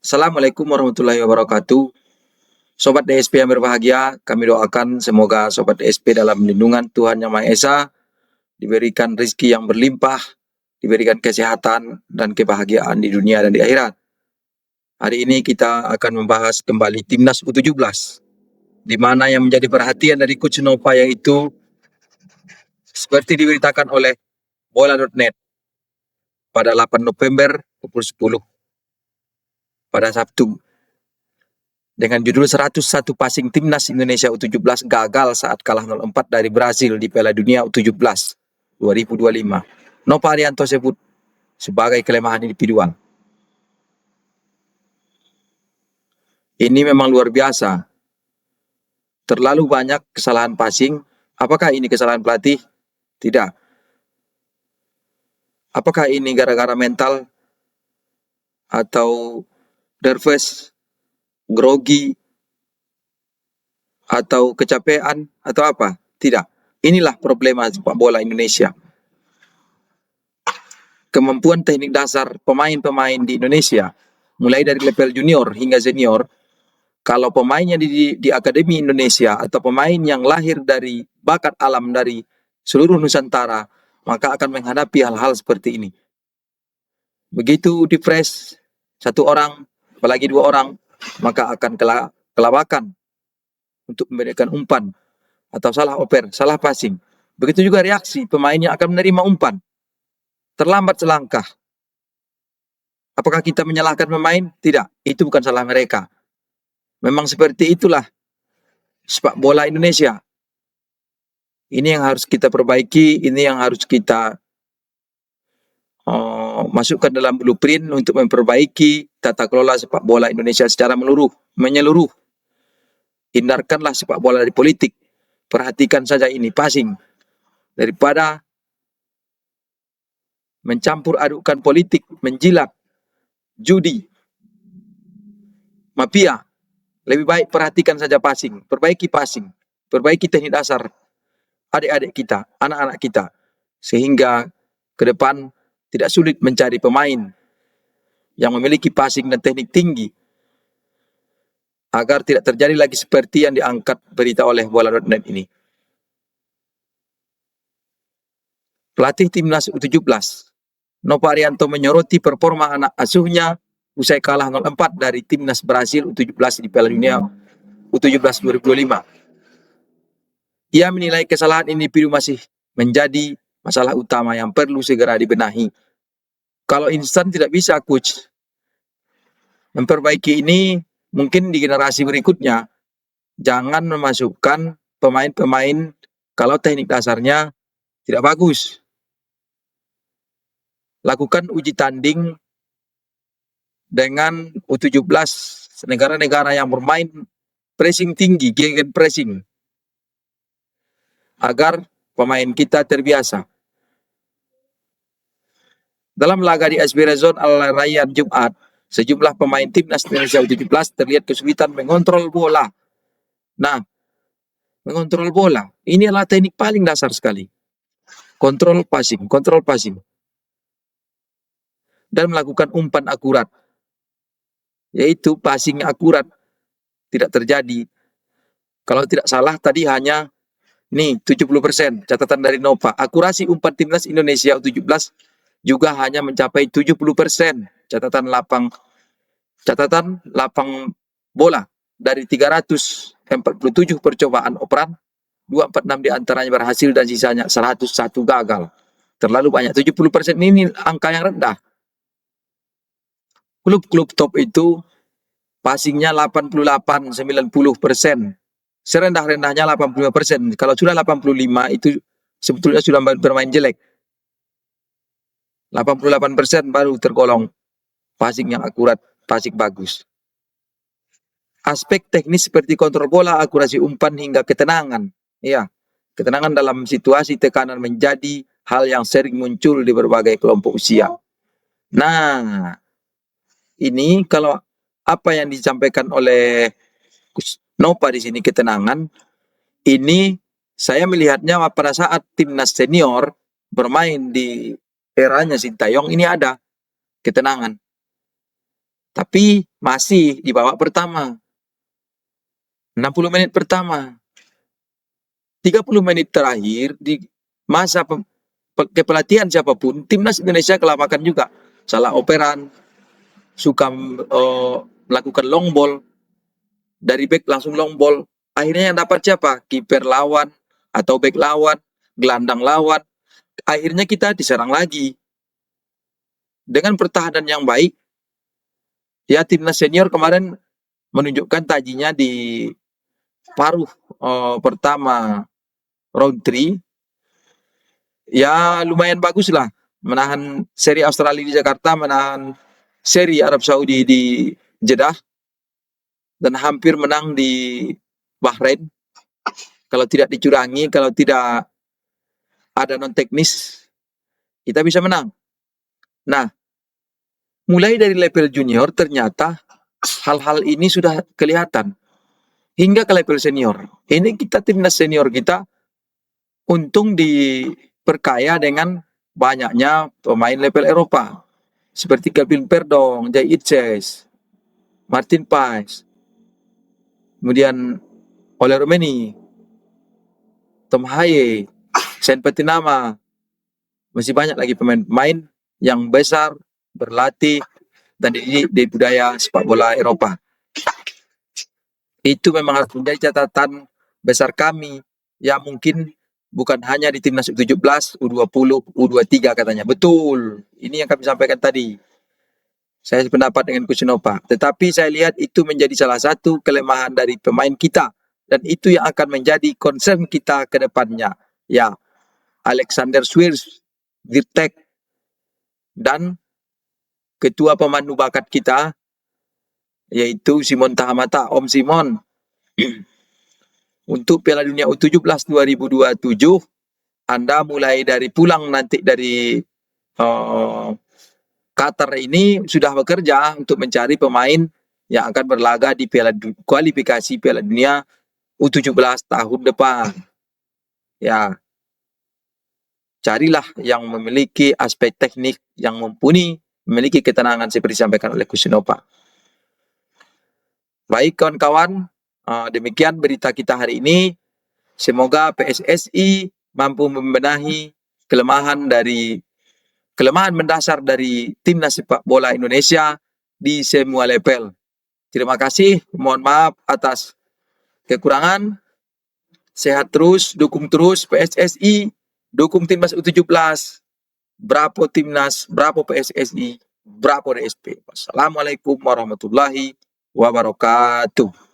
Assalamualaikum warahmatullahi wabarakatuh. Sobat DSP yang berbahagia, kami doakan semoga Sobat DSP dalam lindungan Tuhan Yang Maha Esa, diberikan rezeki yang berlimpah, diberikan kesehatan dan kebahagiaan di dunia dan di akhirat. Hari ini kita akan membahas kembali Timnas U17, di mana yang menjadi perhatian dari Coach Nova yaitu seperti diberitakan oleh bola.net pada 8 November pukul 10 pada Sabtu, dengan judul 101 passing Timnas Indonesia U17 gagal saat kalah 0-4 dari Brasil di Piala Dunia U17 2025. Nova Arianto sebut sebagai kelemahan individual. Ini memang luar biasa. Terlalu banyak kesalahan passing. Apakah ini kesalahan pelatih? Tidak. Apakah ini gara-gara mental atau nervous, grogi, atau kecapean, atau apa? Tidak. Inilah problema sepak bola Indonesia. Kemampuan teknik dasar pemain-pemain di Indonesia, mulai dari level junior hingga senior, kalau pemainnya di Akademi Indonesia atau pemain yang lahir dari bakat alam dari seluruh Nusantara, maka akan menghadapi hal-hal seperti ini. Begitu di fresh satu orang, apalagi dua orang, maka akan kelabakan untuk memberikan umpan atau salah oper, salah passing. Begitu juga reaksi pemain yang akan menerima umpan, terlambat selangkah. Apakah kita menyalahkan pemain? Tidak, itu bukan salah mereka. Memang seperti itulah sepak bola Indonesia. Ini yang harus kita perbaiki, ini yang harus kita masukkan dalam blueprint untuk memperbaiki tata kelola sepak bola Indonesia secara menyeluruh. Hindarkanlah sepak bola dari politik. Perhatikan saja ini, passing. Daripada mencampur adukkan politik, menjilat, judi, mafia, lebih baik perhatikan saja passing, perbaiki teknik dasar adik-adik kita, anak-anak kita, sehingga ke depan tidak sulit mencari pemain yang memiliki passing dan teknik tinggi, agar tidak terjadi lagi seperti yang diangkat berita oleh bola.net ini. Pelatih Timnas U17, Nova Arianto, menyoroti performa anak asuhnya usai kalah 0-4 dari Timnas Brasil U17 di Piala Dunia U17 2025. Ia menilai kesalahan individu masih menjadi masalah utama yang perlu segera dibenahi. Kalau instan tidak bisa, coach. Memperbaiki ini mungkin di generasi berikutnya. Jangan memasukkan pemain-pemain kalau teknik dasarnya tidak bagus. Lakukan uji tanding dengan U17 negara-negara yang bermain pressing tinggi, gegen pressing, agar pemain kita terbiasa. Dalam laga di SBR Zone Al Rayyan Jumat, sejumlah pemain Timnas Indonesia U17 terlihat kesulitan mengontrol bola. Nah, mengontrol bola, ini adalah teknik paling dasar sekali. Kontrol passing. Dan melakukan umpan akurat. Yaitu passing akurat tidak terjadi. Kalau tidak salah tadi hanya 70% catatan dari Nova. Akurasi umpan Timnas Indonesia U17 juga hanya mencapai 70%. Catatan lapang bola dari 347 percobaan operan, 246 diantaranya berhasil dan sisanya 101 gagal. Terlalu banyak. 70% ini angka yang rendah. Klub-klub top itu passingnya 88-90%. Serendah-rendahnya 85%. Kalau sudah 85 itu sebetulnya sudah bermain jelek. 88% baru tergolong passing yang akurat, passing bagus. Aspek teknis seperti kontrol bola, akurasi umpan hingga ketenangan. Ya, ketenangan dalam situasi tekanan menjadi hal yang sering muncul di berbagai kelompok usia. Nah, ini kalau apa yang disampaikan oleh Nova di sini, ketenangan, ini saya melihatnya pada saat timnas senior bermain di eranya Sintayong ini ada ketenangan. Tapi masih di babak pertama. 60 menit pertama. 30 menit terakhir di masa kepelatihan siapapun, timnas Indonesia kelabakan juga. Salah operan, suka melakukan long ball, dari back langsung long ball. Akhirnya yang dapat siapa? Kiper lawan atau back lawan, gelandang lawan. Akhirnya kita diserang lagi. Dengan pertahanan yang baik, ya timnas senior kemarin menunjukkan tajinya di paruh pertama round 3. Ya lumayan bagus lah, menahan seri Australia di Jakarta, menahan seri Arab Saudi di Jeddah, dan hampir menang di Bahrain. Kalau tidak dicurangi, kalau tidak ada non teknis, kita bisa menang. Nah, mulai dari level junior ternyata hal-hal ini sudah kelihatan hingga ke level senior. Ini kita timnas senior kita untung diperkaya dengan banyaknya pemain level Eropa seperti Kelvin Perdong, Jay Itses, Martin Pais, kemudian Ole Romeni, Tom Haye, Sen Petinama, masih banyak lagi pemain-pemain yang besar, berlatih, dan di budaya sepak bola Eropa. Itu memang harus menjadi catatan besar kami, ya mungkin bukan hanya di timnas U17, U20, U23 katanya. Betul, ini yang kami sampaikan tadi. Saya sependapat dengan Coach Nova. Tetapi saya lihat itu menjadi salah satu kelemahan dari pemain kita. Dan itu yang akan menjadi concern kita ke depannya. Ya, Alexander Swirs, Dirtek, dan ketua pemandu bakat kita, yaitu Simon Tahamata, Om Simon. Untuk Piala Dunia U17 2027, Anda mulai dari pulang nanti dari Qatar ini sudah bekerja untuk mencari pemain yang akan berlaga di kualifikasi Piala Dunia U17 tahun depan. Ya, carilah yang memiliki aspek teknik yang mumpuni, memiliki ketenangan seperti disampaikan oleh Coach Nova. Baik kawan-kawan, demikian berita kita hari ini. Semoga PSSI mampu membenahi kelemahan mendasar dari timnas sepak bola Indonesia di semua level. Terima kasih, mohon maaf atas kekurangan. Sehat terus, dukung terus PSSI, dukung timnas U17. Bravo timnas, bravo PSSI, bravo DSP. Wassalamualaikum warahmatullahi wabarakatuh.